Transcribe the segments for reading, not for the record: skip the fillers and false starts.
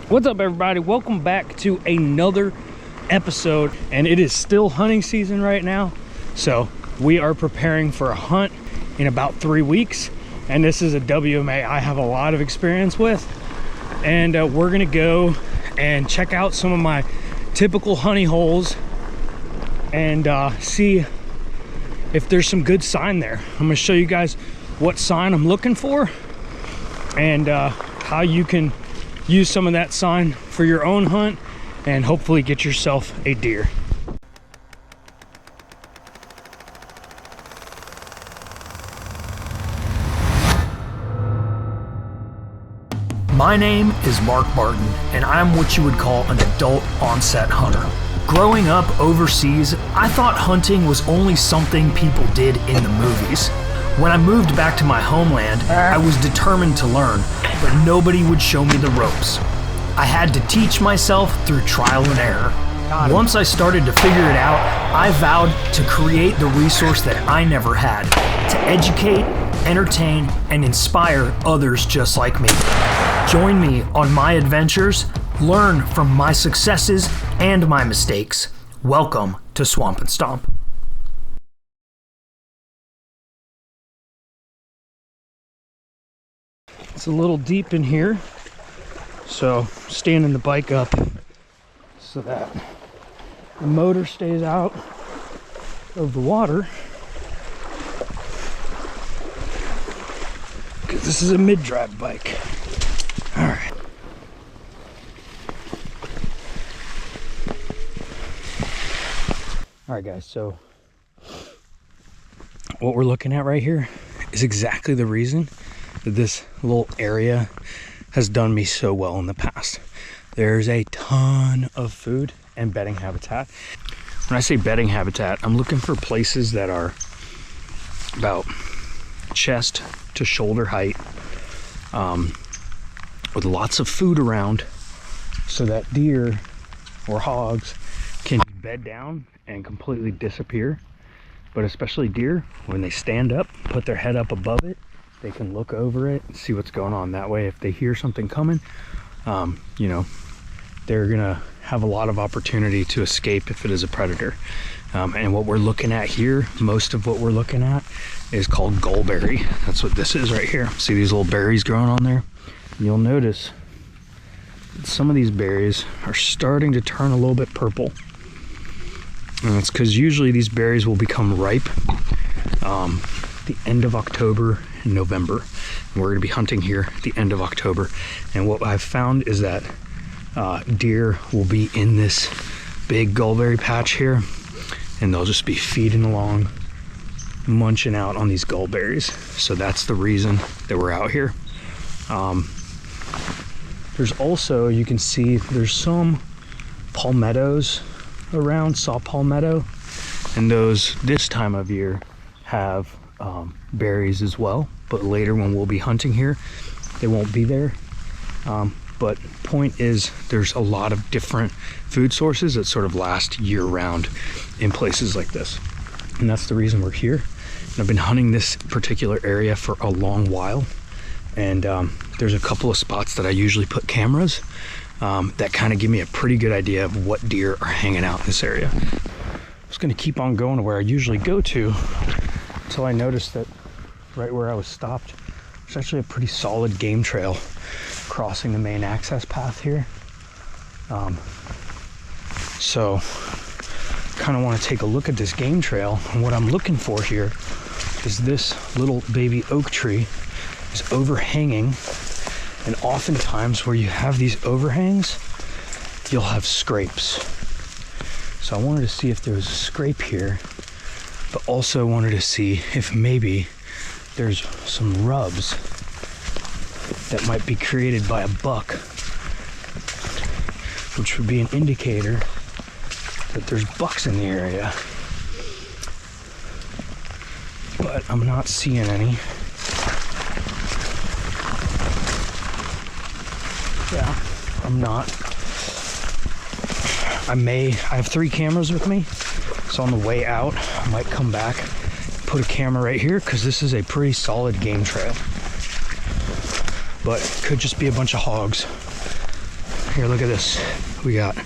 What's up, everybody? Welcome back to another episode, and it is still hunting season right now, so we are preparing for a hunt in about 3 weeks, and this is a WMA I have a lot of experience with, and we're gonna go and check out some of my typical honey holes and see if there's some good sign there. I'm gonna show you guys what sign I'm looking for and how you can use some of that sign for your own hunt and hopefully get yourself a deer. My name is Mark Barton, and I'm what you would call an adult onset hunter. Growing up overseas, I thought hunting was only something people did in the movies. When I moved back to my homeland, I was determined to learn, but nobody would show me the ropes. I had to teach myself through trial and error. Once I started to figure it out, I vowed to create the resource that I never had, to educate, entertain, and inspire others just like me. Join me on my adventures, learn from my successes and my mistakes. Welcome to Swamp and Stomp. It's a little deep in here, so standing the bike up so that the motor stays out of the water, because this is a mid-drive bike. All right. All right, guys, so what we're looking at right here is exactly the reason that this little area has done me so well in the past. There's a ton of food and bedding habitat. When I say bedding habitat, I'm looking for places that are about chest to shoulder height, with lots of food around, so that deer or hogs can bed down and completely disappear. But especially deer, when they stand up, put their head up above it, they can look over it and see what's going on. That way, if they hear something coming, you know, they're gonna have a lot of opportunity to escape if it is a predator. And what we're looking at here, most of what we're looking at is called Gulberry. That's what this is right here. See these little berries growing on there? You'll notice that some of these berries are starting to turn a little bit purple. And that's because usually these berries will become ripe the end of October and November. And we're gonna be hunting here at the end of October. And what I've found is that deer will be in this big Gulberry patch here, and they'll just be feeding along, munching out on these Gulberries. So that's the reason that we're out here. There's also, you can see there's some palmettos around, saw palmetto, and those this time of year have berries as well, but later when we'll be hunting here, they won't be there. But point is, there's a lot of different food sources that sort of last year round in places like this, and that's the reason we're here. And I've been hunting this particular area for a long while, and there's a couple of spots that I usually put cameras that kind of give me a pretty good idea of what deer are hanging out in this area. I was going to keep on going to where I usually go to until I noticed that right where I was stopped, there's actually a pretty solid game trail crossing the main access path here. So kind of want to take a look at this game trail, and what I'm looking for here is this little baby oak tree is overhanging, and oftentimes where you have these overhangs, you'll have scrapes. So I wanted to see if there was a scrape here, but also wanted to see if maybe there's some rubs that might be created by a buck, which would be an indicator that there's bucks in the area. But I'm not seeing any. Yeah, I'm not. I have 3 cameras with me, so on the way out, I might come back, put a camera right here, because this is a pretty solid game trail. But it could just be a bunch of hogs. Here, look at this. We got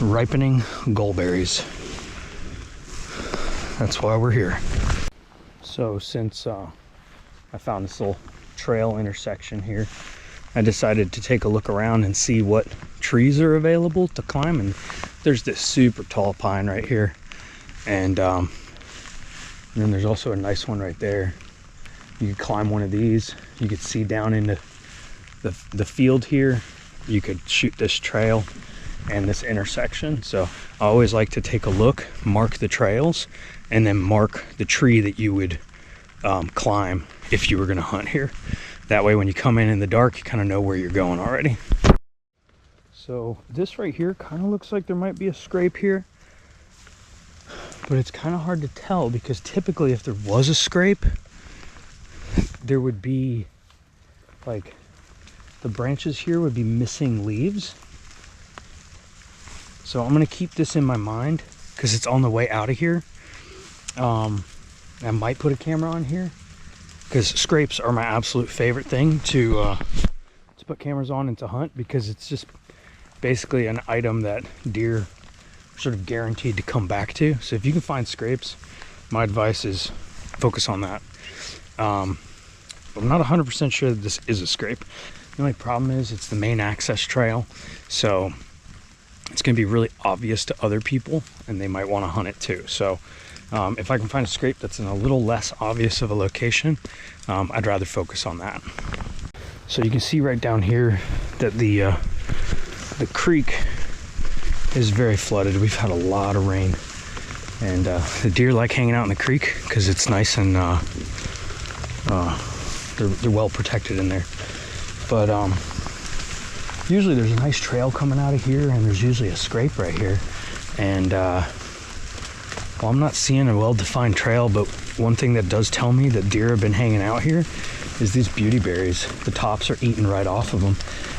ripening gulberries. That's why we're here. So since I found this little trail intersection here, I decided to take a look around and see what trees are available to climb. And there's this super tall pine right here, and then there's also a nice one right there. You could climb one of these. You could see down into the field here. You could shoot this trail and this intersection. So I always like to take a look, mark the trails, and then mark the tree that you would climb if you were going to hunt here. That way when you come in the dark, you kind of know where you're going already. So this right here kind of looks like there might be a scrape here, but it's kind of hard to tell because typically if there was a scrape, there would be like the branches here would be missing leaves. So I'm going to keep this in my mind because it's on the way out of here. I might put a camera on here because scrapes are my absolute favorite thing to put cameras on and to hunt, because it's just basically an item that deer are sort of guaranteed to come back to. So if you can find scrapes, my advice is focus on that. I'm not 100% sure that this is a scrape. The only problem is it's the main access trail, so it's going to be really obvious to other people and they might want to hunt it too. So if I can find a scrape that's in a little less obvious of a location, I'd rather focus on that. So you can see right down here that the creek is very flooded. We've had a lot of rain, and the deer like hanging out in the creek because it's nice and they're well protected in there. But usually there's a nice trail coming out of here, and there's usually a scrape right here. And well, I'm not seeing a well-defined trail, but one thing that does tell me that deer have been hanging out here is these beauty berries. The tops are eaten right off of them.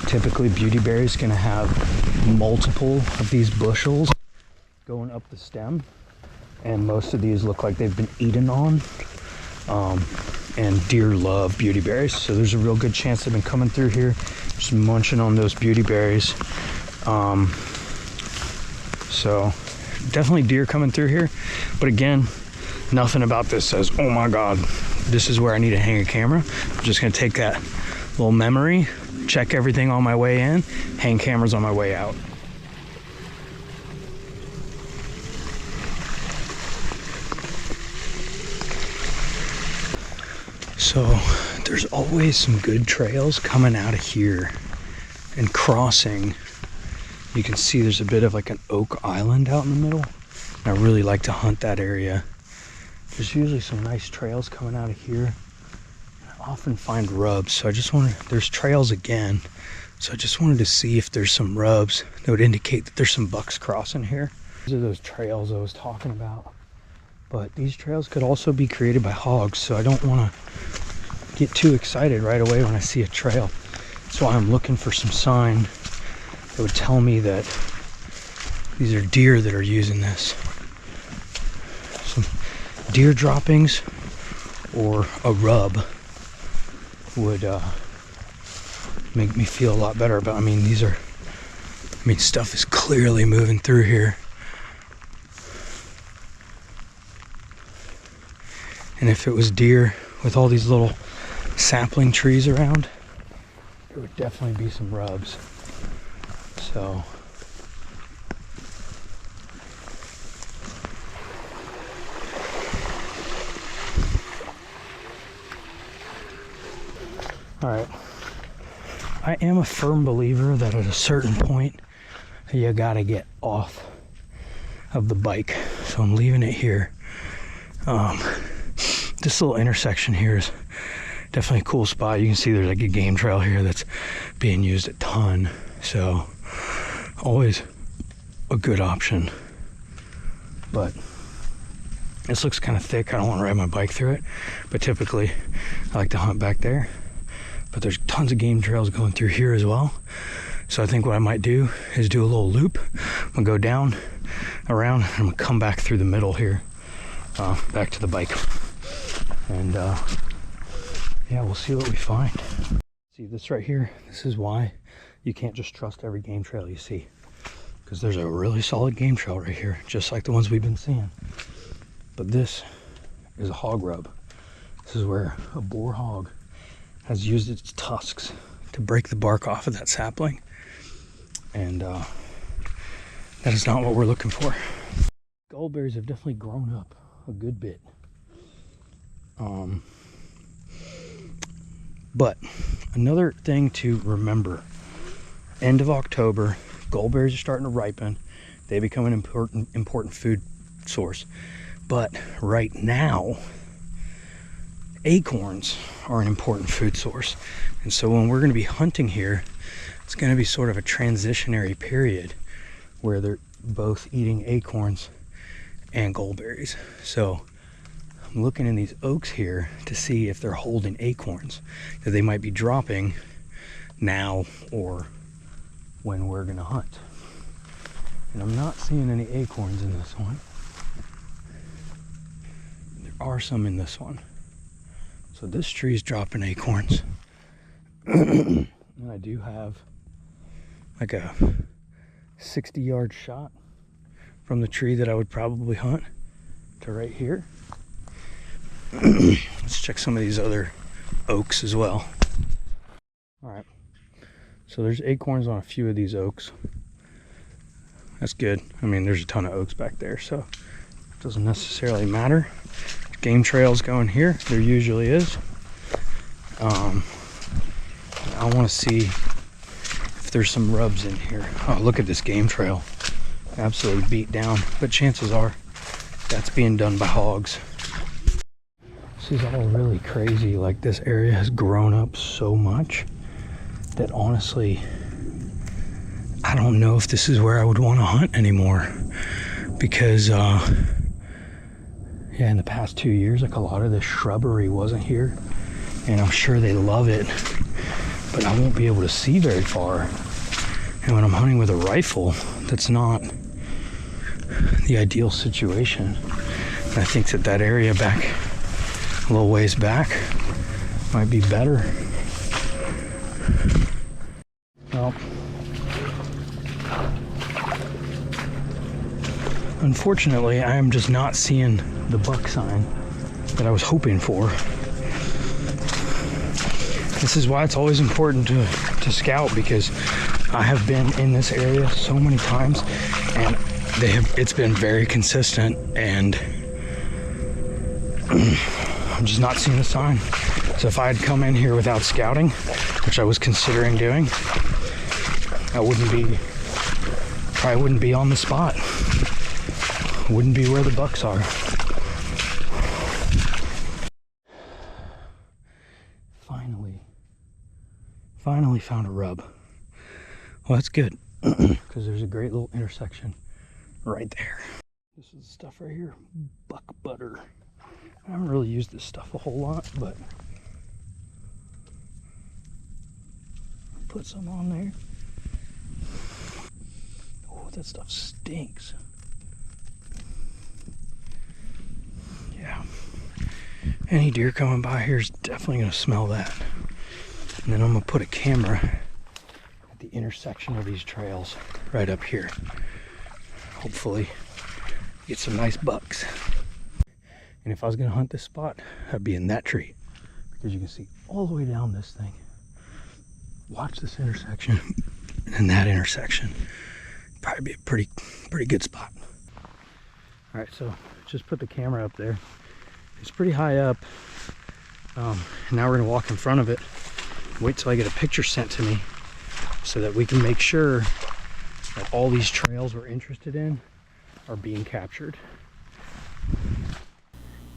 Typically beauty berries gonna have multiple of these bushels going up the stem, and most of these look like they've been eaten on. And deer love beauty berries, so there's a real good chance they've been coming through here just munching on those beauty berries. So definitely deer coming through here, but again, nothing about this says, oh my god, this is where I need to hang a camera. I'm just gonna take that little memory, check everything on my way in, hang cameras on my way out. So there's always some good trails coming out of here and crossing. You can see there's a bit of like an oak island out in the middle. And I really like to hunt that area. There's usually some nice trails coming out of here. I often find rubs, so I just wanted, there's trails again. So I just wanted to see if there's some rubs that would indicate that there's some bucks crossing here. These are those trails I was talking about. But these trails could also be created by hogs, so I don't want to get too excited right away when I see a trail. That's why I'm looking for some sign that would tell me that these are deer that are using this. Some deer droppings or a rub would make me feel a lot better about. I mean, stuff is clearly moving through here. And if it was deer with all these little sapling trees around, there would definitely be some rubs. So all right, I am a firm believer that at a certain point you gotta get off of the bike, so I'm leaving it here. This little intersection here is definitely a cool spot. You can see there's like a game trail here that's being used a ton, so always a good option. But this looks kind of thick. I don't want to ride my bike through it, but typically I like to hunt back there. But there's tons of game trails going through here as well, so I think what I might do is do a little loop. I'm gonna go down, around, and I'm gonna come back through the middle here, back to the bike. And yeah, we'll see what we find. See this right here, this is why you can't just trust every game trail you see, because there's a really solid game trail right here, just like the ones we've been seeing. But this is a hog rub. This is where a boar hog has used its tusks to break the bark off of that sapling, and that is not what we're looking for. Gulberries have definitely grown up a good bit. But another thing to remember, end of October, gulberries are starting to ripen. They become an important food source. But right now, acorns are an important food source. And so when we're going to be hunting here, it's going to be sort of a transitionary period where they're both eating acorns and gulberries. So I'm looking in these oaks here to see if they're holding acorns that they might be dropping now or when we're going to hunt. And I'm not seeing any acorns in this one. There are some in this one. So this tree's dropping acorns. And I do have like a 60-yard shot from the tree that I would probably hunt to right here. Let's check some of these other oaks as well. All right, so there's acorns on a few of these oaks. That's good. I mean, there's a ton of oaks back there, so it doesn't necessarily matter. Game trails going here, there usually is. I want to see if there's some rubs in here. Oh, look at this game trail. Absolutely beat down, but chances are that's being done by hogs. This is all really crazy. Like, this area has grown up so much that honestly, I don't know if this is where I would want to hunt anymore, because yeah, in the past 2 years, like, a lot of this shrubbery wasn't here, and I'm sure they love it, but I won't be able to see very far. And when I'm hunting with a rifle, that's not the ideal situation. And I think that area back a little ways back might be better. Well, unfortunately, I am just not seeing the buck sign that I was hoping for. This is why it's always important to scout, because I have been in this area so many times, and it's been very consistent, and I'm just not seeing a sign. So if I had come in here without scouting, which I was considering doing, I probably wouldn't be on the spot. Wouldn't be where the bucks are. Finally found a rub. Well, that's good, because there's a great little intersection right there. This is the stuff right here, buck butter. I haven't really used this stuff a whole lot, but put some on there. Oh, that stuff stinks. Yeah. Any deer coming by here is definitely going to smell that. And then I'm going to put a camera at the intersection of these trails right up here. Hopefully get some nice bucks. And if I was going to hunt this spot, I'd be in that tree, because you can see all the way down this thing. Watch this intersection and that intersection. Probably be a pretty good spot. All right, so just put the camera up there. It's pretty high up. Now we're going to walk in front of it. Wait till I get a picture sent to me so that we can make sure that all these trails we're interested in are being captured.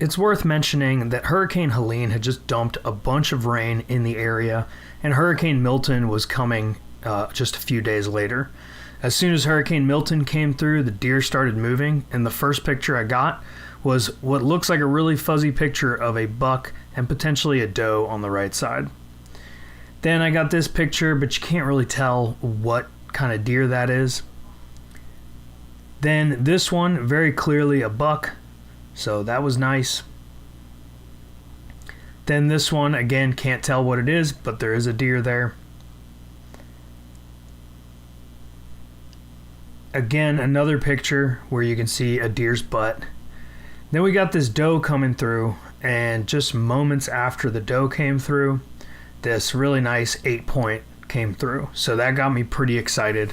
It's worth mentioning that Hurricane Helene had just dumped a bunch of rain in the area, and Hurricane Milton was coming just a few days later. As soon as Hurricane Milton came through, the deer started moving, and the first picture I got was what looks like a really fuzzy picture of a buck and potentially a doe on the right side. Then I got this picture, but you can't really tell what kind of deer that is. Then this one, very clearly a buck, so that was nice. Then this one, again, can't tell what it is, but there is a deer there. Again, another picture where you can see a deer's butt. Then we got this doe coming through, and just moments after the doe came through, this really nice 8-point came through. So that got me pretty excited.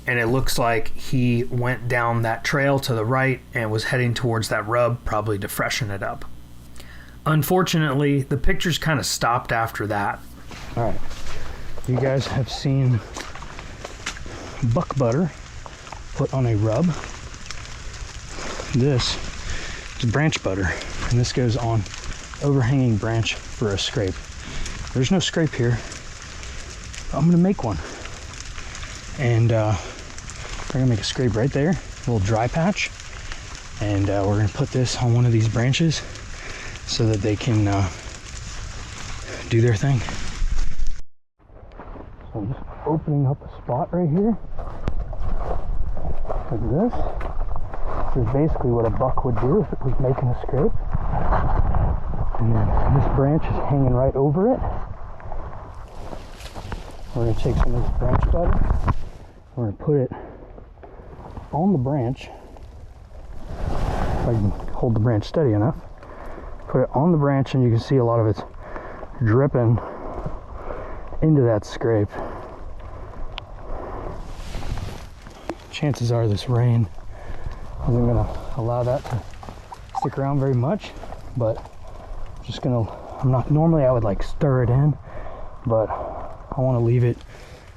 And it looks like he went down that trail to the right and was heading towards that rub, probably to freshen it up. Unfortunately, the pictures kind of stopped after that. All right, you guys have seen buck butter put on a rub. This is branch butter, and this goes on overhanging branch for a scrape. There's no scrape here. I'm gonna make one, and we're gonna make a scrape right there, a little dry patch, and we're gonna put this on one of these branches so that they can do their thing. So I'm just opening up a spot right here, like this. This is basically what a buck would do if it was making a scrape. And then this branch is hanging right over it. We're gonna take some of this branch butter, we're gonna put it on the branch, if I can hold the branch steady enough. Put it on the branch, and you can see a lot of it's dripping into that scrape. Chances are this rain isn't going to allow that to stick around very much, but I'm just going to, normally I would like stir it in, but I want to leave it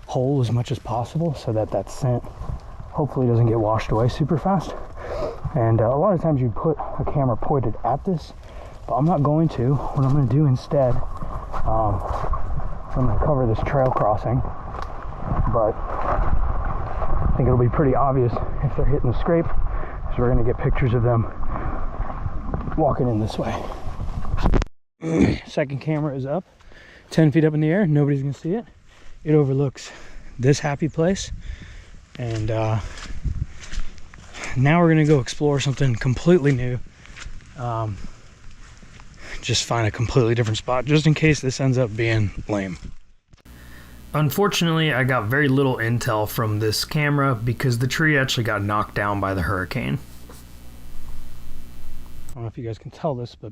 whole as much as possible so that that scent hopefully doesn't get washed away super fast. And a lot of times you put a camera pointed at this, but I'm not going to. What I'm going to do instead, I'm going to cover this trail crossing, but I think it'll be pretty obvious if they're hitting the scrape, so we're going to get pictures of them walking in this way. Second camera is up, 10 feet up in the air. Nobody's going to see it. It overlooks this happy place, and now we're going to go explore something completely new. Just find a completely different spot, just in case this ends up being lame. Unfortunately, I got very little intel from this camera because the tree actually got knocked down by the hurricane. I don't know if you guys can tell this, but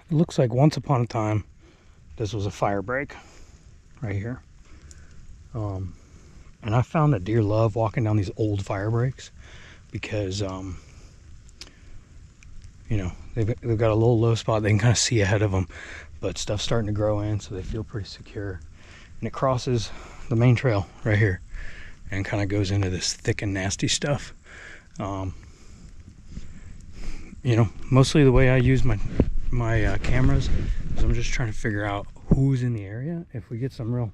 it looks like once upon a time this was a fire break right here. And I found that deer love walking down these old fire breaks because you know, they've got a little low spot, they can kind of see ahead of them, but stuff's starting to grow in, so they feel pretty secure. And it crosses the main trail right here and kind of goes into this thick and nasty stuff. You know, mostly the way I use my cameras is I'm just trying to figure out who's in the area. If we get some real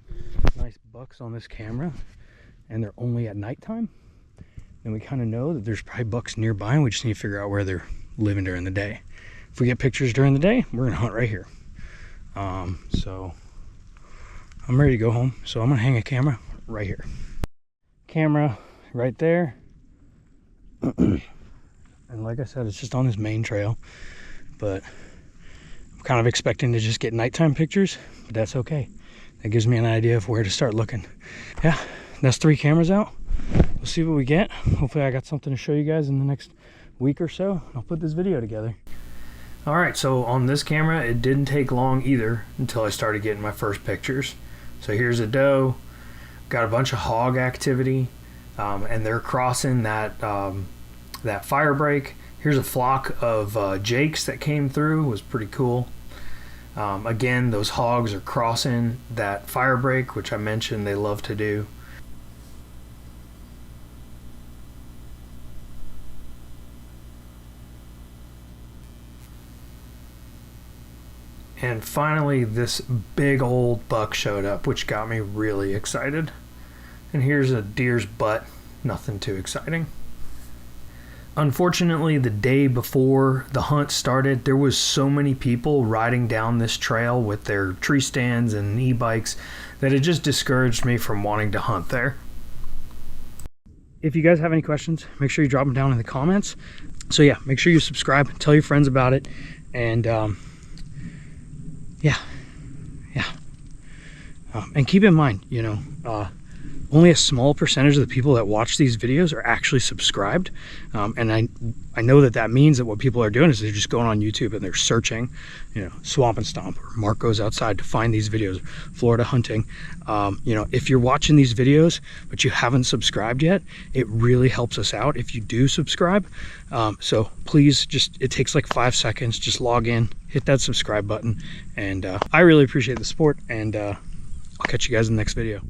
nice bucks on this camera and they're only at nighttime, then we kind of know that there's probably bucks nearby, and we just need to figure out where they're living during the day. If we get pictures during the day, we're gonna hunt right here. So I'm ready to go home, so I'm gonna hang a camera right here. Camera right there. And like I said, it's just on this main trail, but I'm kind of expecting to just get nighttime pictures, but that's okay. That gives me an idea of where to start looking. Yeah, that's 3 cameras out. We'll see what we get. Hopefully I got something to show you guys in the next week or so. I'll put this video together. All right, so on this camera, it didn't take long either until I started getting my first pictures. So here's a doe, got a bunch of hog activity, and they're crossing that that fire break. Here's a flock of jakes that came through. It was pretty cool. Again, those hogs are crossing that fire break, which I mentioned they love to do. And finally, this big old buck showed up, which got me really excited. And here's a deer's butt, nothing too exciting. Unfortunately, the day before the hunt started, there was so many people riding down this trail with their tree stands and e-bikes that it just discouraged me from wanting to hunt there. If you guys have any questions, make sure you drop them down in the comments. So yeah, make sure you subscribe, tell your friends about it, and yeah. And keep in mind, you know, only a small percentage of the people that watch these videos are actually subscribed. And I know that means that what people are doing is they're just going on YouTube and they're searching, you know, Swamp and Stomp, or Mark Goes Outside, to find these videos, Florida hunting. You know, if you're watching these videos but you haven't subscribed yet, it really helps us out if you do subscribe. So please, just, it takes like 5 seconds, just log in, hit that subscribe button, and I really appreciate the support, and I'll catch you guys in the next video.